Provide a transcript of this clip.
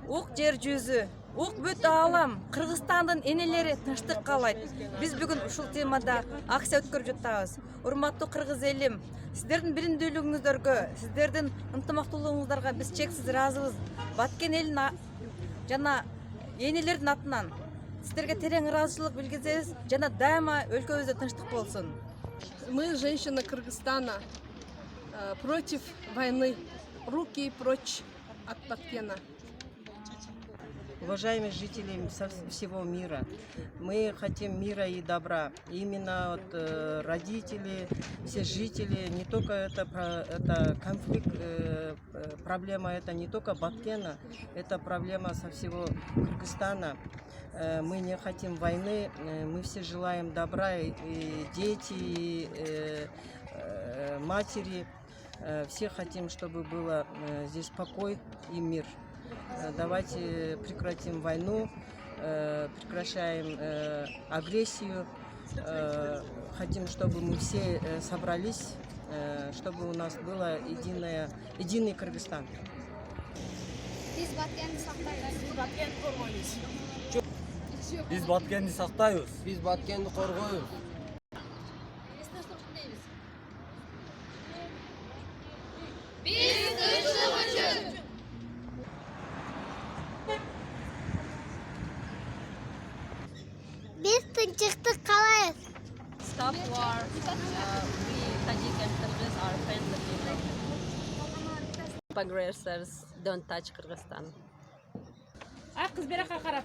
Ук жер жүзү, ук бүт аалам, Кыргызстандын энелери тынчтык каалайт. Биз бүгүн ушул темада акция өткөрүп жатабыз. Урматтуу кыргыз элим, сиздердин билимдүүлүгүңүздөргө, сиздердин ынтымактуулугуңуздарга биз чексиз ыраазыбыз. Баткен элин жана энелердин атынан сиздерге терең ыраазычылык билгизебиз жана дайыма өлкөбүздө тынчтык болсун. Мы, женщины Кыргызстана, против войны. Руки прочь от Баткена. Уважаемые жители всего мира, мы хотим мира и добра. Именно родители, все жители, не только это конфликт, проблема это не только Баткена, это проблема со всего Кыргызстана. Мы не хотим войны, мы все желаем добра, и дети, и матери. Все хотим, чтобы было здесь покой и мир. Давайте прекратим войну, прекращаем агрессию. Хотим, чтобы мы все собрались, чтобы у нас было единый Кыргызстан. Biz Batkenni saqlaymiz. Biz Batkenni saqlaymiz. Biz Batkenni qo'rg'aymiz. Biz tinchlik uchun. Biz tinchlikni qalaymiz. Stop war. We Tajik and Kyrgyz are friendly people. Aggressors don't touch Kyrgyzstan. Kız bir karap.